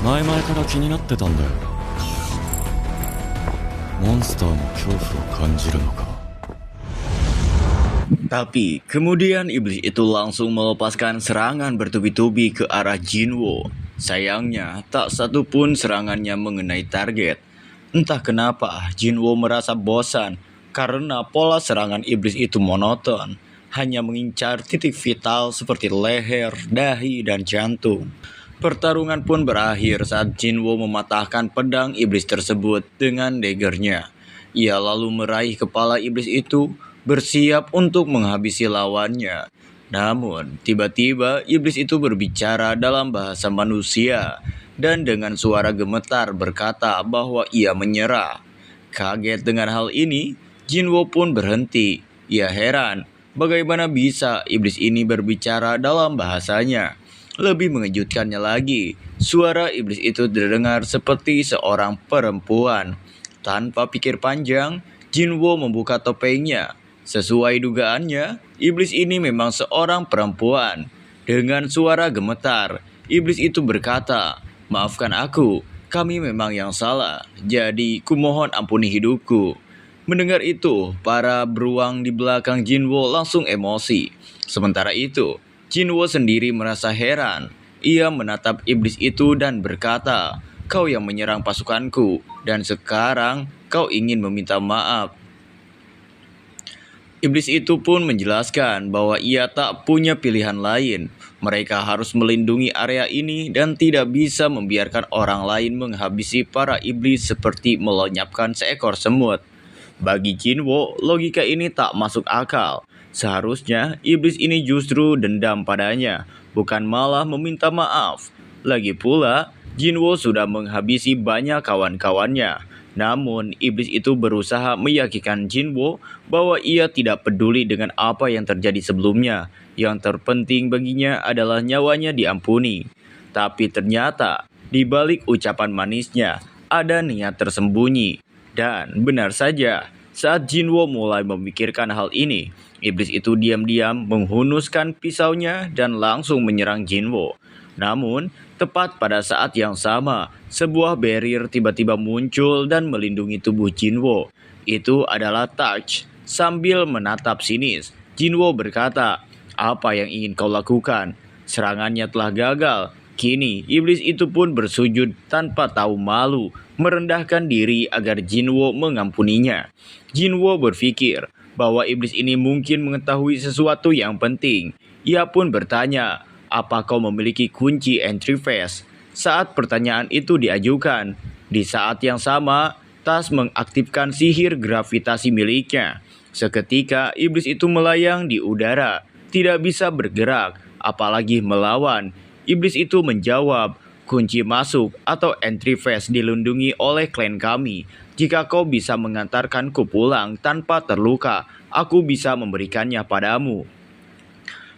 前々から気になってたんだよ。モンスターも恐怖を感じるのか。 Tapi kemudian iblis itu langsung melepaskan serangan bertubi-tubi ke arah Jinwo. Sayangnya, tak satu pun serangannya mengenai target. Entah kenapa, Jinwo merasa bosan karena pola serangan iblis itu monoton, hanya mengincar titik vital seperti leher, dahi, dan jantung. Pertarungan pun berakhir saat Jinwo mematahkan pedang iblis tersebut dengan daggernya. Ia lalu meraih kepala iblis itu, bersiap untuk menghabisi lawannya. Namun, tiba-tiba iblis itu berbicara dalam bahasa manusia dan dengan suara gemetar berkata bahwa ia menyerah. Kaget dengan hal ini, Jinwo pun berhenti. Ia heran, bagaimana bisa iblis ini berbicara dalam bahasanya. Lebih mengejutkannya lagi, suara iblis itu terdengar seperti seorang perempuan. Tanpa pikir panjang, Jinwo membuka topengnya. Sesuai dugaannya, iblis ini memang seorang perempuan. Dengan suara gemetar, iblis itu berkata, "Maafkan aku, kami memang yang salah. Jadi, kumohon ampuni hidupku." Mendengar itu, para beruang di belakang Jinwo langsung emosi. Sementara itu, Jinwo sendiri merasa heran. Ia menatap iblis itu dan berkata, "Kau yang menyerang pasukanku, dan sekarang kau ingin meminta maaf." Iblis itu pun menjelaskan bahwa ia tak punya pilihan lain. Mereka harus melindungi area ini dan tidak bisa membiarkan orang lain menghabisi para iblis seperti melenyapkan seekor semut. Bagi Jinwo, logika ini tak masuk akal. Seharusnya iblis ini justru dendam padanya, bukan malah meminta maaf. Lagi pula, Jinwo sudah menghabisi banyak kawan-kawannya. Namun, iblis itu berusaha meyakinkan Jinwo bahwa ia tidak peduli dengan apa yang terjadi sebelumnya. Yang terpenting baginya adalah nyawanya diampuni. Tapi ternyata, di balik ucapan manisnya, ada niat tersembunyi. Dan benar saja, saat Jinwo mulai memikirkan hal ini, iblis itu diam-diam menghunuskan pisaunya dan langsung menyerang Jinwo. Namun, tepat pada saat yang sama, sebuah barrier tiba-tiba muncul dan melindungi tubuh Jinwo. Itu adalah touch. Sambil menatap sinis, Jinwo berkata, "Apa yang ingin kau lakukan? Serangannya telah gagal." Kini, iblis itu pun bersujud tanpa tahu malu, merendahkan diri agar Jinwo mengampuninya. Jinwo berpikir bahwa iblis ini mungkin mengetahui sesuatu yang penting. Ia pun bertanya, "Apa kau memiliki kunci entry phase?" Saat pertanyaan itu diajukan, di saat yang sama, Tas mengaktifkan sihir gravitasi miliknya. Seketika, iblis itu melayang di udara, tidak bisa bergerak, apalagi melawan. Iblis itu menjawab, "Kunci masuk atau entry phase dilindungi oleh klan kami. Jika kau bisa mengantarkanku pulang tanpa terluka, aku bisa memberikannya padamu."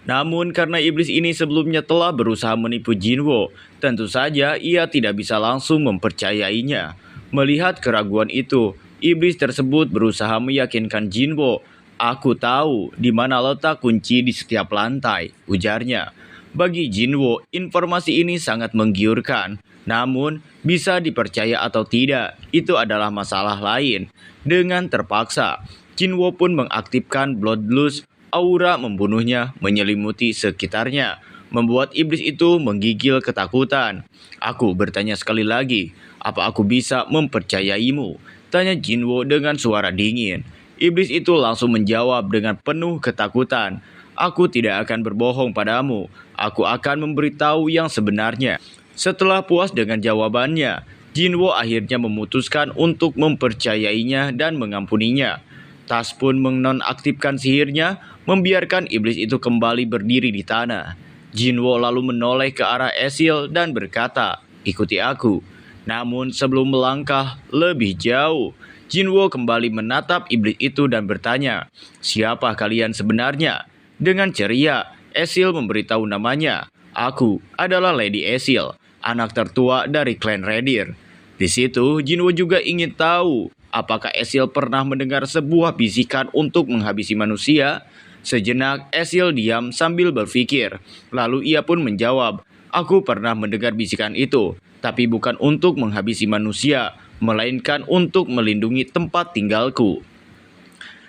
Namun karena iblis ini sebelumnya telah berusaha menipu Jinwo, tentu saja ia tidak bisa langsung mempercayainya. Melihat keraguan itu, iblis tersebut berusaha meyakinkan Jinwo. "Aku tahu di mana letak kunci di setiap lantai," ujarnya. Bagi Jinwo, informasi ini sangat menggiurkan. Namun, bisa dipercaya atau tidak, itu adalah masalah lain. Dengan terpaksa, Jinwo pun mengaktifkan Bloodlust. Aura membunuhnya menyelimuti sekitarnya, membuat iblis itu menggigil ketakutan. "Aku bertanya sekali lagi, apa aku bisa mempercayaimu?" tanya Jinwo dengan suara dingin. Iblis itu langsung menjawab dengan penuh ketakutan, "Aku tidak akan berbohong padamu. Aku akan memberitahu yang sebenarnya." Setelah puas dengan jawabannya, Jinwo akhirnya memutuskan untuk mempercayainya dan mengampuninya. Tas pun menonaktifkan sihirnya, membiarkan iblis itu kembali berdiri di tanah. Jinwo lalu menoleh ke arah Esil dan berkata, "Ikuti aku." Namun sebelum melangkah lebih jauh, Jinwo kembali menatap iblis itu dan bertanya, "Siapa kalian sebenarnya?" Dengan ceria, Esil memberitahu namanya. "Aku adalah Lady Esil, anak tertua dari klan Redir." Di situ, Jinwo juga ingin tahu, apakah Esil pernah mendengar sebuah bisikan untuk menghabisi manusia? Sejenak, Esil diam sambil berpikir. Lalu ia pun menjawab, "Aku pernah mendengar bisikan itu, tapi bukan untuk menghabisi manusia, melainkan untuk melindungi tempat tinggalku."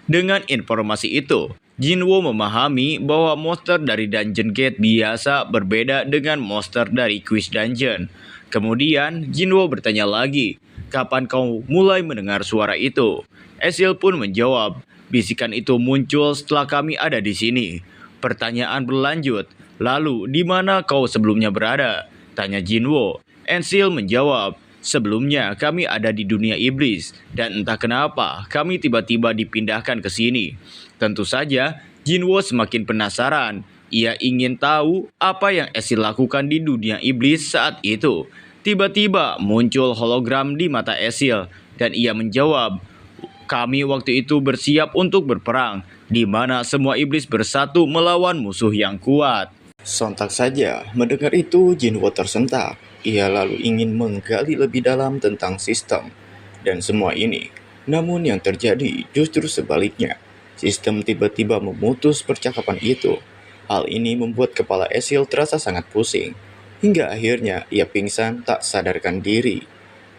Dengan informasi itu, Jinwo memahami bahwa monster dari Dungeon Gate biasa berbeda dengan monster dari Quiz Dungeon. Kemudian, Jinwo bertanya lagi, "Kapan kau mulai mendengar suara itu?" Esil pun menjawab, "Bisikan itu muncul setelah kami ada di sini." Pertanyaan berlanjut, "Lalu, di mana kau sebelumnya berada?" tanya Jinwo. Esil menjawab, "Sebelumnya kami ada di dunia iblis, dan entah kenapa kami tiba-tiba dipindahkan ke sini." Tentu saja, Jinwo semakin penasaran. Ia ingin tahu apa yang Esil lakukan di dunia iblis saat itu. Tiba-tiba muncul hologram di mata Esil, dan ia menjawab, "Kami waktu itu bersiap untuk berperang, di mana semua iblis bersatu melawan musuh yang kuat." Sontak saja mendengar itu, Jinwo tersentak. Ia lalu ingin menggali lebih dalam tentang sistem dan semua ini. Namun yang terjadi justru sebaliknya. Sistem tiba-tiba memutus percakapan itu. Hal ini membuat kepala Esil terasa sangat pusing. Hingga akhirnya ia pingsan tak sadarkan diri.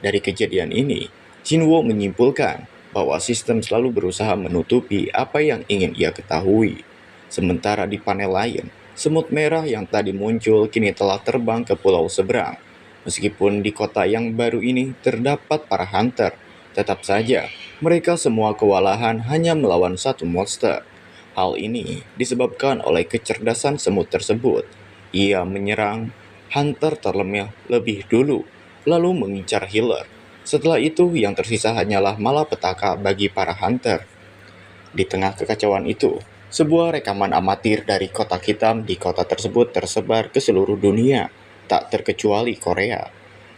Dari kejadian ini, Jinwo menyimpulkan bahwa sistem selalu berusaha menutupi apa yang ingin ia ketahui. Sementara di panel lain, semut merah yang tadi muncul kini telah terbang ke pulau seberang. Meskipun di kota yang baru ini terdapat para hunter, tetap saja mereka semua kewalahan hanya melawan satu monster. Hal ini disebabkan oleh kecerdasan semut tersebut. Ia menyerang hunter terlemah lebih dulu, lalu mengincar healer. Setelah itu yang tersisa hanyalah malapetaka bagi para hunter. Di tengah kekacauan itu, sebuah rekaman amatir dari kotak hitam di kota tersebut tersebar ke seluruh dunia, tak terkecuali Korea.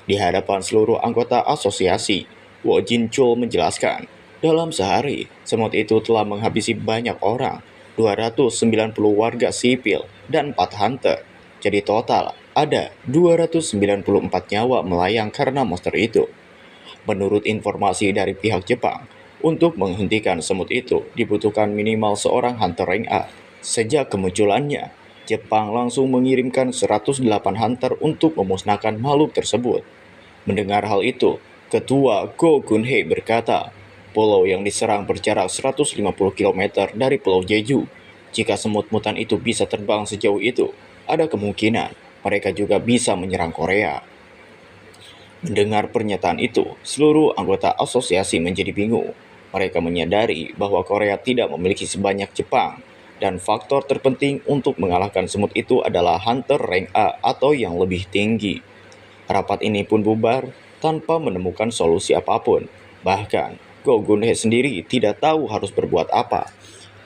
Di hadapan seluruh anggota asosiasi, Wo Jin-chul menjelaskan, dalam sehari, semut itu telah menghabisi banyak orang, 290 warga sipil, dan 4 hunter. Jadi total, ada 294 nyawa melayang karena monster itu. Menurut informasi dari pihak Jepang, untuk menghentikan semut itu dibutuhkan minimal seorang hunter rank A. Sejak kemunculannya, Jepang langsung mengirimkan 108 hunter untuk memusnahkan makhluk tersebut. Mendengar hal itu, Ketua Go Gun-hee berkata, pulau yang diserang berjarak 150 km dari Pulau Jeju. Jika semut mutan itu bisa terbang sejauh itu, ada kemungkinan mereka juga bisa menyerang Korea. Mendengar pernyataan itu, seluruh anggota asosiasi menjadi bingung. Mereka menyadari bahwa Korea tidak memiliki sebanyak Jepang, dan faktor terpenting untuk mengalahkan semut itu adalah hunter rank A atau yang lebih tinggi. Rapat ini pun bubar tanpa menemukan solusi apapun. Bahkan, Go Gun-hee sendiri tidak tahu harus berbuat apa.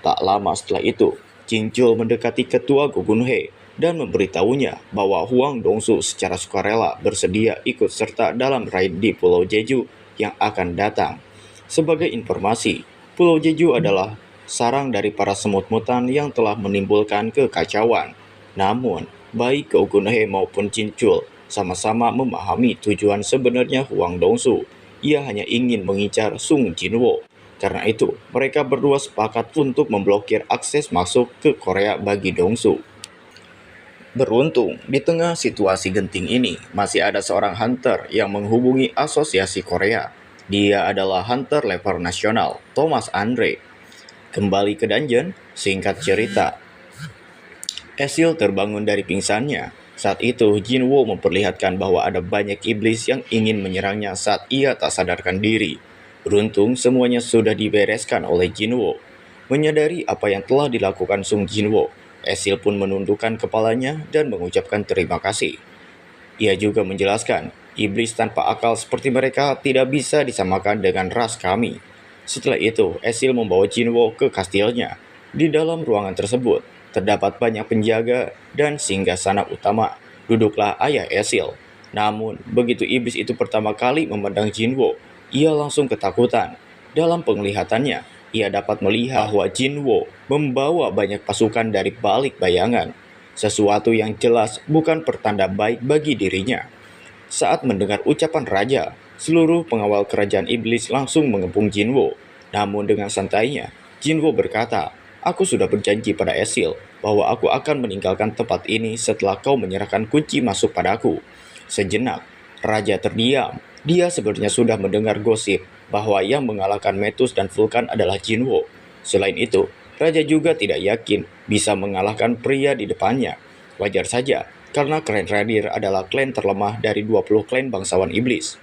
Tak lama setelah itu, Jin-chul mendekati ketua Go Gun-hee dan memberitahunya bahwa Huang Dongsu secara sukarela bersedia ikut serta dalam raid di Pulau Jeju yang akan datang. Sebagai informasi, Pulau Jeju adalah sarang dari para semut mutan yang telah menimbulkan kekacauan. Namun, baik Go Gun-hee maupun Jin-chul sama-sama memahami tujuan sebenarnya Huang Dongsu. Ia hanya ingin mengincar Sung Jinwo. Karena itu, mereka berdua sepakat untuk memblokir akses masuk ke Korea bagi Dongsu. Beruntung, di tengah situasi genting ini, masih ada seorang hunter yang menghubungi asosiasi Korea. Dia adalah hunter level nasional, Thomas Andre. Kembali ke dungeon, singkat cerita. Esil terbangun dari pingsannya. Saat itu, Jinwo memperlihatkan bahwa ada banyak iblis yang ingin menyerangnya saat ia tak sadarkan diri. Beruntung, semuanya sudah dibereskan oleh Jinwo. Menyadari apa yang telah dilakukan Sung Jinwo, Esil pun menundukkan kepalanya dan mengucapkan terima kasih. Ia juga menjelaskan, iblis tanpa akal seperti mereka tidak bisa disamakan dengan ras kami. Setelah itu, Esil membawa Jinwo ke kastilnya. Di dalam ruangan tersebut, terdapat banyak penjaga dan singgasana utama. Duduklah ayah Esil. Namun, begitu iblis itu pertama kali memandang Jinwo, ia langsung ketakutan. Dalam penglihatannya, ia dapat melihat bahwa Jinwo membawa banyak pasukan dari balik bayangan. Sesuatu yang jelas bukan pertanda baik bagi dirinya. Saat mendengar ucapan raja, seluruh pengawal kerajaan iblis langsung mengepung Jinwo. Namun dengan santainya, Jinwo berkata, "Aku sudah berjanji pada Esil bahwa aku akan meninggalkan tempat ini setelah kau menyerahkan kunci masuk padaku." Sejenak, Raja terdiam. Dia sebenarnya sudah mendengar gosip bahwa yang mengalahkan Metus dan Vulkan adalah Jinwo. Selain itu, Raja juga tidak yakin bisa mengalahkan pria di depannya. Wajar saja, karena klan Radir adalah klan terlemah dari 20 klan bangsawan iblis.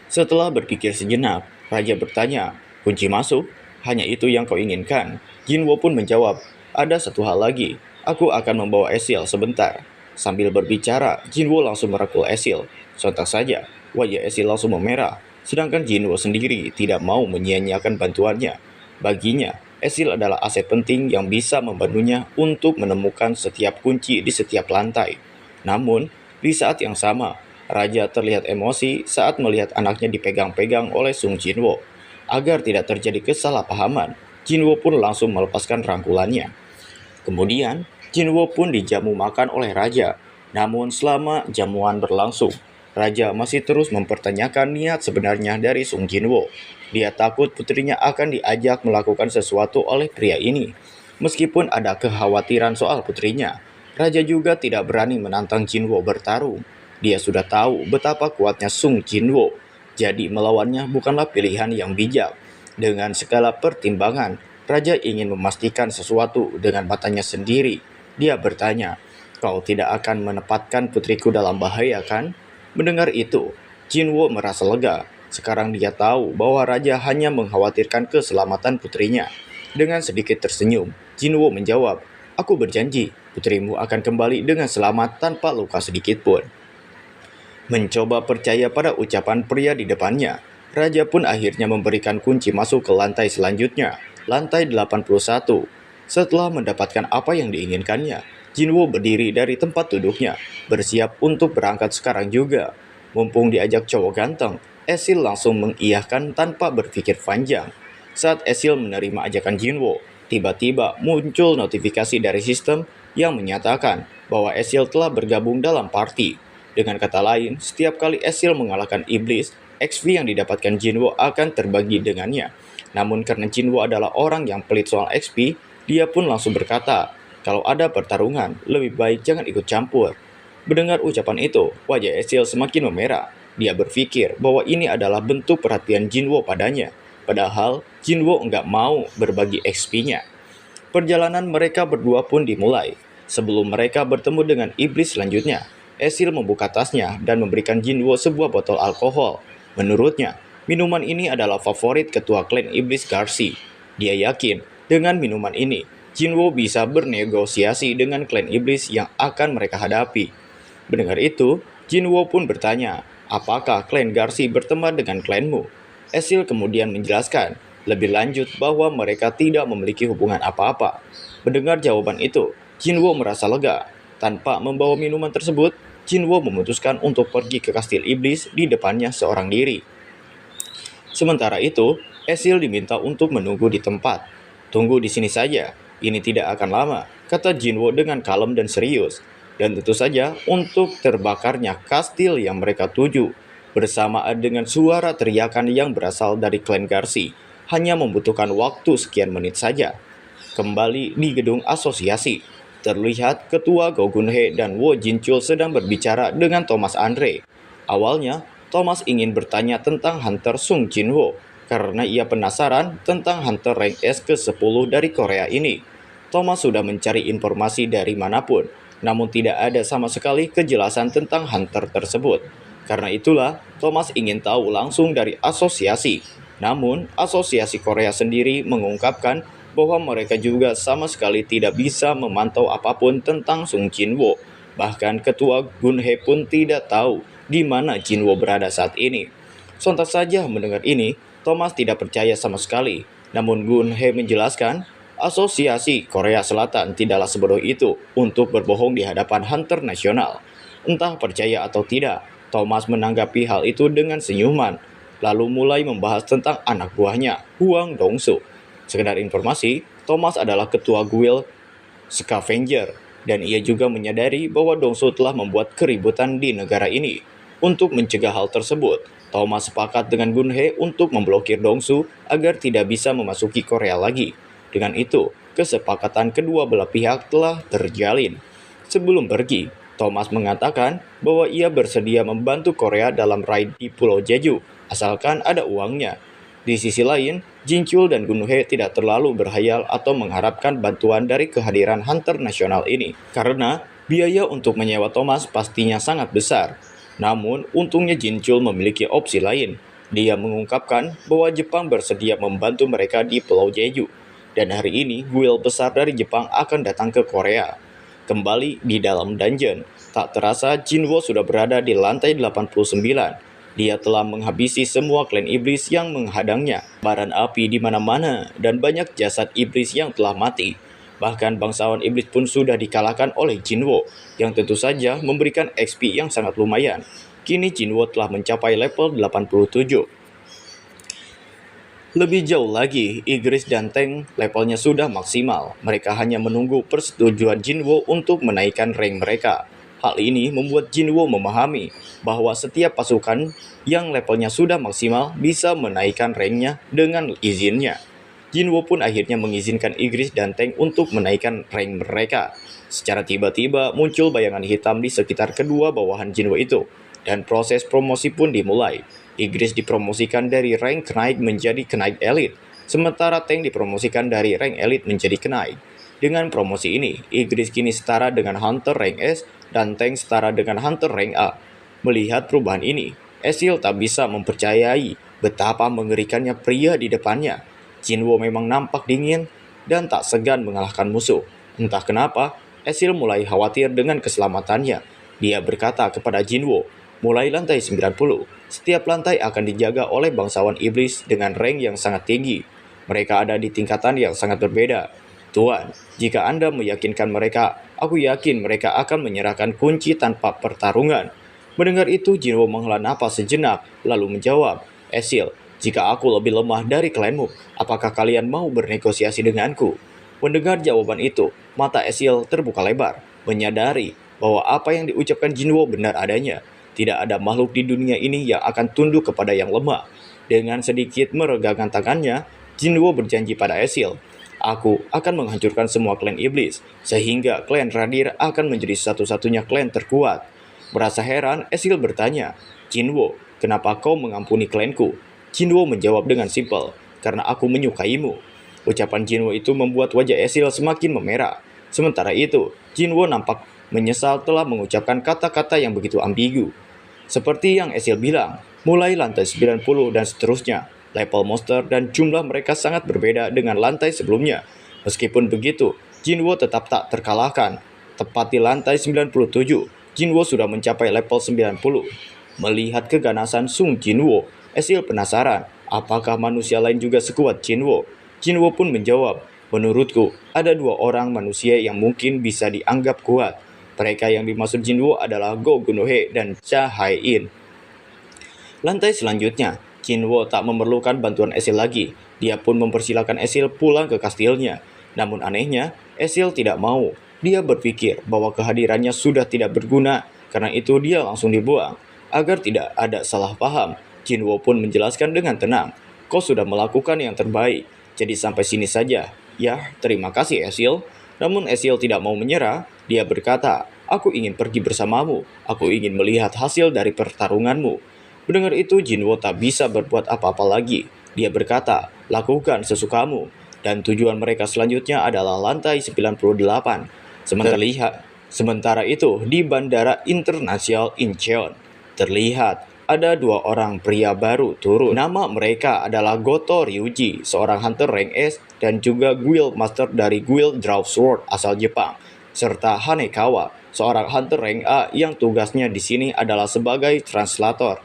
Setelah berpikir sejenak, Raja bertanya, kunci masuk? Hanya itu yang kau inginkan? Jinwo pun menjawab, ada satu hal lagi, aku akan membawa Esil sebentar. Sambil berbicara, Jinwo langsung merekul Esil. Sontak saja, wajah Esil langsung memerah, sedangkan Jinwo sendiri tidak mau menyia-nyiakan bantuannya. Baginya, Esil adalah aset penting yang bisa membantunya untuk menemukan setiap kunci di setiap lantai. Namun, di saat yang sama, Raja terlihat emosi saat melihat anaknya dipegang-pegang oleh Sung Jinwo. Agar tidak terjadi kesalahpahaman, Jinwo pun langsung melepaskan rangkulannya. Kemudian, Jinwo pun dijamu makan oleh Raja. Namun selama jamuan berlangsung, Raja masih terus mempertanyakan niat sebenarnya dari Sung Jinwo. Dia takut putrinya akan diajak melakukan sesuatu oleh pria ini. Meskipun ada kekhawatiran soal putrinya, Raja juga tidak berani menantang Jinwo bertarung. Dia sudah tahu betapa kuatnya Sung Jinwo, jadi melawannya bukanlah pilihan yang bijak. Dengan segala pertimbangan, Raja ingin memastikan sesuatu dengan matanya sendiri. Dia bertanya, kau tidak akan menempatkan putriku dalam bahaya kan? Mendengar itu, Jinwo merasa lega. Sekarang dia tahu bahwa Raja hanya mengkhawatirkan keselamatan putrinya. Dengan sedikit tersenyum, Jinwo menjawab, aku berjanji, putrimu akan kembali dengan selamat tanpa luka sedikit pun. Mencoba percaya pada ucapan pria di depannya, Raja pun akhirnya memberikan kunci masuk ke lantai selanjutnya, lantai 81. Setelah mendapatkan apa yang diinginkannya, Jinwo berdiri dari tempat duduknya, bersiap untuk berangkat sekarang juga. Mumpung diajak cowok ganteng, Esil langsung mengiyahkan tanpa berpikir panjang. Saat Esil menerima ajakan Jinwo, tiba-tiba muncul notifikasi dari sistem yang menyatakan bahwa Esil telah bergabung dalam party. Dengan kata lain, setiap kali Esil mengalahkan iblis, XP yang didapatkan Jinwo akan terbagi dengannya. Namun karena Jinwo adalah orang yang pelit soal XP, dia pun langsung berkata, kalau ada pertarungan, lebih baik jangan ikut campur. Mendengar ucapan itu, wajah Esil semakin memerah. Dia berpikir bahwa ini adalah bentuk perhatian Jinwo padanya. Padahal, Jinwo enggak mau berbagi XP-nya. Perjalanan mereka berdua pun dimulai. Sebelum mereka bertemu dengan iblis selanjutnya, Esil membuka tasnya dan memberikan Jinwo sebuah botol alkohol. Menurutnya, minuman ini adalah favorit ketua klan iblis Garci. Dia yakin dengan minuman ini, Jinwo bisa bernegosiasi dengan klan iblis yang akan mereka hadapi. Mendengar itu, Jinwo pun bertanya, apakah klan Garci berteman dengan klanmu? Esil kemudian menjelaskan lebih lanjut bahwa mereka tidak memiliki hubungan apa-apa. Mendengar jawaban itu, Jinwo merasa lega. Tanpa membawa minuman tersebut, Jinwo memutuskan untuk pergi ke kastil iblis di depannya seorang diri. Sementara itu, Esil diminta untuk menunggu di tempat. Tunggu di sini saja, ini tidak akan lama, kata Jinwo dengan kalem dan serius. Dan tentu saja untuk terbakarnya kastil yang mereka tuju, bersamaan dengan suara teriakan yang berasal dari klan Garci, hanya membutuhkan waktu sekian menit saja. Kembali di gedung asosiasi, terlihat ketua Go Gun-hye dan Wo Jinchul sedang berbicara dengan Thomas Andre. Awalnya, Thomas ingin bertanya tentang Hunter Sung Jinwo, karena ia penasaran tentang Hunter rank S ke-10 dari Korea ini. Thomas sudah mencari informasi dari manapun, namun tidak ada sama sekali kejelasan tentang Hunter tersebut. Karena itulah, Thomas ingin tahu langsung dari asosiasi. Namun, asosiasi Korea sendiri mengungkapkan bahwa mereka juga sama sekali tidak bisa memantau apapun tentang Sung Jinwo. Bahkan ketua Gun-hye pun tidak tahu di mana Jinwo berada saat ini. Sontak saja mendengar ini, Thomas tidak percaya sama sekali. Namun Gun-hye menjelaskan, asosiasi Korea Selatan tidaklah sebodoh itu untuk berbohong di hadapan Hunter nasional. Entah percaya atau tidak, Thomas menanggapi hal itu dengan senyuman, lalu mulai membahas tentang anak buahnya, Huang Dongsu. Sekedar informasi, Thomas adalah ketua guild Scavenger, dan ia juga menyadari bahwa Dongsu telah membuat keributan di negara ini. Untuk mencegah hal tersebut, Thomas sepakat dengan Gun-hye untuk memblokir Dongsu agar tidak bisa memasuki Korea lagi. Dengan itu, kesepakatan kedua belah pihak telah terjalin. Sebelum pergi, Thomas mengatakan bahwa ia bersedia membantu Korea dalam raid di Pulau Jeju, asalkan ada uangnya. Di sisi lain, Jin Chul dan Gun Hye tidak terlalu berhayal atau mengharapkan bantuan dari kehadiran hunter nasional ini, karena biaya untuk menyewa Thomas pastinya sangat besar. Namun, untungnya Jin Chul memiliki opsi lain. Dia mengungkapkan bahwa Jepang bersedia membantu mereka di Pulau Jeju, dan hari ini guil besar dari Jepang akan datang ke Korea. Kembali di dalam dungeon, tak terasa Jinwo sudah berada di lantai 89. Dia telah menghabisi semua klan iblis yang menghadangnya. Baran api di mana-mana dan banyak jasad iblis yang telah mati. Bahkan bangsawan iblis pun sudah dikalahkan oleh Jinwo, yang tentu saja memberikan XP yang sangat lumayan. Kini Jinwo telah mencapai level 87. Lebih jauh lagi, Igris dan Teng levelnya sudah maksimal. Mereka hanya menunggu persetujuan Jinwo untuk menaikkan rank mereka. Hal ini membuat Jinwo memahami bahwa setiap pasukan yang levelnya sudah maksimal bisa menaikkan ranknya dengan izinnya. Jinwo pun akhirnya mengizinkan Igris dan Teng untuk menaikkan rank mereka. Secara tiba-tiba muncul bayangan hitam di sekitar kedua bawahan Jinwo itu, dan proses promosi pun dimulai. Igris dipromosikan dari rank Knight menjadi Knight Elite, sementara Tank dipromosikan dari rank Elite menjadi Knight. Dengan promosi ini, Igris kini setara dengan Hunter rank S dan Tank setara dengan Hunter rank A. Melihat perubahan ini, Ezreal tak bisa mempercayai betapa mengerikannya pria di depannya. Jinwo memang nampak dingin dan tak segan mengalahkan musuh. Entah kenapa, Ezreal mulai khawatir dengan keselamatannya. Dia berkata kepada Jinwo, mulai lantai 90, setiap lantai akan dijaga oleh bangsawan iblis dengan rank yang sangat tinggi. Mereka ada di tingkatan yang sangat berbeda. Tuan, jika Anda meyakinkan mereka, aku yakin mereka akan menyerahkan kunci tanpa pertarungan. Mendengar itu, Jinwo menghela napas sejenak, lalu menjawab, Ezreal, jika aku lebih lemah dari klanmu, apakah kalian mau bernegosiasi denganku? Mendengar jawaban itu, mata Ezreal terbuka lebar, menyadari bahwa apa yang diucapkan Jinwo benar adanya. Tidak ada makhluk di dunia ini yang akan tunduk kepada yang lemah. Dengan sedikit meregangkan tangannya, Jinwo berjanji pada Ezreal, aku akan menghancurkan semua klan iblis, sehingga klan Radir akan menjadi satu-satunya klan terkuat. Merasa heran, Ezreal bertanya, Jinwo, kenapa kau mengampuni klanku? Jinwo menjawab dengan simpel, karena aku menyukaimu. Ucapan Jinwo itu membuat wajah Ezreal semakin memerah. Sementara itu, Jinwo nampak menyesal telah mengucapkan kata-kata yang begitu ambigu. Seperti yang Ezreal bilang, mulai lantai 90 dan seterusnya, level monster dan jumlah mereka sangat berbeda dengan lantai sebelumnya. Meskipun begitu, Jinwo tetap tak terkalahkan. Tepat di lantai 97, Jinwo sudah mencapai level 90. Melihat keganasan Sung Jinwo, Ezreal penasaran, apakah manusia lain juga sekuat Jinwo? Jinwo pun menjawab, menurutku, ada dua orang manusia yang mungkin bisa dianggap kuat. Mereka yang dimaksud Jinwo adalah Go Gun Hye dan Cha Hai-in. Lantai selanjutnya, Jinwo tak memerlukan bantuan Ezreal lagi. Dia pun mempersilahkan Ezreal pulang ke kastilnya. Namun anehnya, Ezreal tidak mau. Dia berpikir bahwa kehadirannya sudah tidak berguna, karena itu dia langsung dibuang. Agar tidak ada salah paham, Jinwo pun menjelaskan dengan tenang, kau sudah melakukan yang terbaik, jadi sampai sini saja. Ya, terima kasih Ezreal. Namun Ezreal tidak mau menyerah. Dia berkata, aku ingin pergi bersamamu. Aku ingin melihat hasil dari pertarunganmu. Mendengar itu, Jinwo tak bisa berbuat apa-apa lagi. Dia berkata, lakukan sesukamu. Dan tujuan mereka selanjutnya adalah lantai 98. Sementara itu, di Bandara Internasional Incheon, terlihat ada dua orang pria baru turun. Nama mereka adalah Goto Ryuji, seorang hunter rank S, dan juga guild master dari guild Draw Sword asal Jepang, serta Hanekawa, seorang hunter rank A yang tugasnya di sini adalah sebagai translator.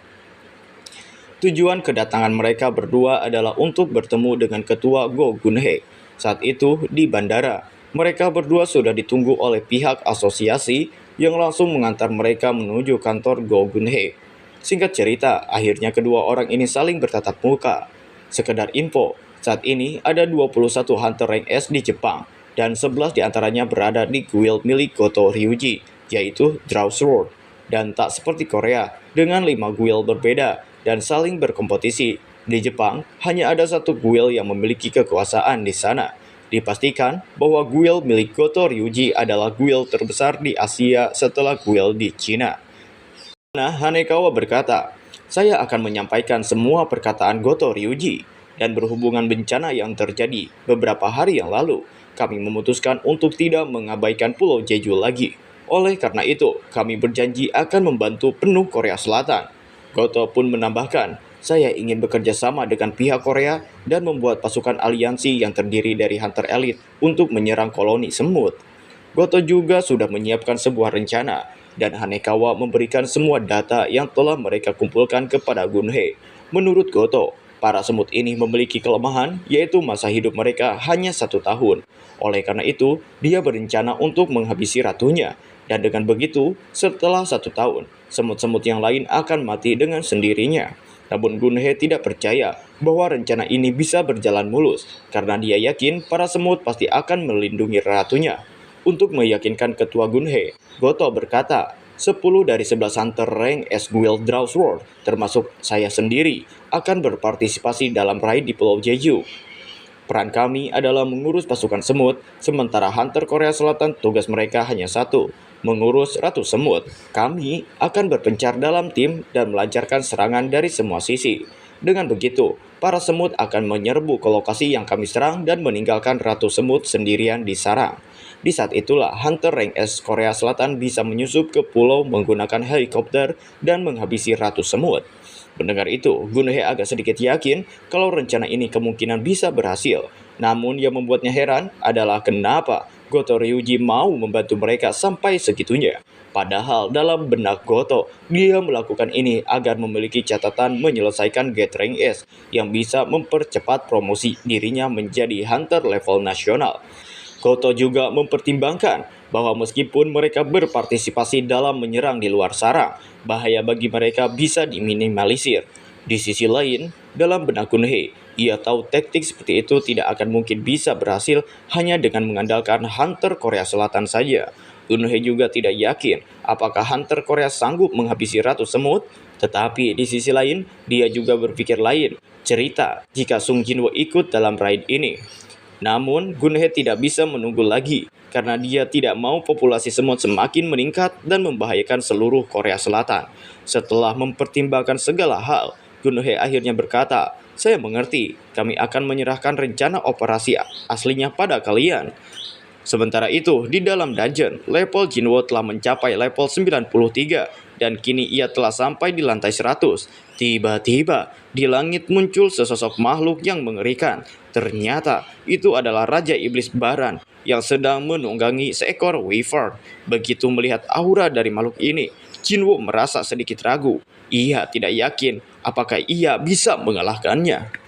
Tujuan kedatangan mereka berdua adalah untuk bertemu dengan ketua Go Gun Hye. Saat itu di bandara, mereka berdua sudah ditunggu oleh pihak asosiasi yang langsung mengantar mereka menuju kantor Go Gun Hye. Singkat cerita, akhirnya kedua orang ini saling bertatap muka. Sekedar info, saat ini ada 21 hunter rank S di Jepang, dan 11 diantaranya berada di guild milik Goto Ryuji, yaitu Draw Sword. Dan tak seperti Korea, dengan 5 guild berbeda dan saling berkompetisi. Di Jepang, hanya ada satu guild yang memiliki kekuasaan di sana. Dipastikan bahwa guild milik Goto Ryuji adalah guild terbesar di Asia setelah guild di Cina. Nah, Hanekawa berkata, "Saya akan menyampaikan semua perkataan Goto Ryuji, dan berhubungan bencana yang terjadi beberapa hari yang lalu, kami memutuskan untuk tidak mengabaikan Pulau Jeju lagi. Oleh karena itu, kami berjanji akan membantu penuh Korea Selatan." Goto pun menambahkan, "Saya ingin bekerja sama dengan pihak Korea dan membuat pasukan aliansi yang terdiri dari hunter elite untuk menyerang koloni semut." Goto juga sudah menyiapkan sebuah rencana, dan Hanekawa memberikan semua data yang telah mereka kumpulkan kepada Gunhei. Menurut Goto, para semut ini memiliki kelemahan, yaitu masa hidup mereka hanya 1 tahun. Oleh karena itu, dia berencana untuk menghabisi ratunya. Dan dengan begitu, setelah 1 tahun, semut-semut yang lain akan mati dengan sendirinya. Namun Gunhei tidak percaya bahwa rencana ini bisa berjalan mulus, karena dia yakin para semut pasti akan melindungi ratunya. Untuk meyakinkan ketua Gunhei, Goto berkata, 10 dari 11 hunter rank S Guild Draw Sword, termasuk saya sendiri, akan berpartisipasi dalam raid di Pulau Jeju. Peran kami adalah mengurus pasukan semut, sementara hunter Korea Selatan tugas mereka hanya satu, mengurus ratu semut. Kami akan berpencar dalam tim dan melancarkan serangan dari semua sisi. Dengan begitu, para semut akan menyerbu ke lokasi yang kami serang dan meninggalkan ratu semut sendirian di sarang. Di saat itulah hunter rank S Korea Selatan bisa menyusup ke pulau menggunakan helikopter dan menghabisi ratu semut. Mendengar itu, Gunhei agak sedikit yakin kalau rencana ini kemungkinan bisa berhasil. Namun yang membuatnya heran adalah kenapa Goto Ryuji mau membantu mereka sampai segitunya. Padahal dalam benak Goto, dia melakukan ini agar memiliki catatan menyelesaikan Get Rank S yang bisa mempercepat promosi dirinya menjadi hunter level nasional. Goto juga mempertimbangkan bahwa meskipun mereka berpartisipasi dalam menyerang di luar sarang, bahaya bagi mereka bisa diminimalisir. Di sisi lain, dalam benak Gunhei, ia tahu taktik seperti itu tidak akan mungkin bisa berhasil hanya dengan mengandalkan hunter Korea Selatan saja. Gunhei juga tidak yakin apakah hunter Korea sanggup menghabisi ratu semut, tetapi di sisi lain, dia juga berpikir lain, cerita jika Sung Jinwoo ikut dalam raid ini. Namun, Gunhei tidak bisa menunggu lagi, karena dia tidak mau populasi semut semakin meningkat dan membahayakan seluruh Korea Selatan. Setelah mempertimbangkan segala hal, Gunhei akhirnya berkata, "Saya mengerti, kami akan menyerahkan rencana operasi aslinya pada kalian." Sementara itu, di dalam dungeon, level Jinwoo telah mencapai level 93 dan kini ia telah sampai di lantai 100. Tiba-tiba, di langit muncul sesosok makhluk yang mengerikan. Ternyata, itu adalah Raja Iblis Baran yang sedang menunggangi seekor wyvern. Begitu melihat aura dari makhluk ini, Jinwoo merasa sedikit ragu. Ia tidak yakin apakah ia bisa mengalahkannya.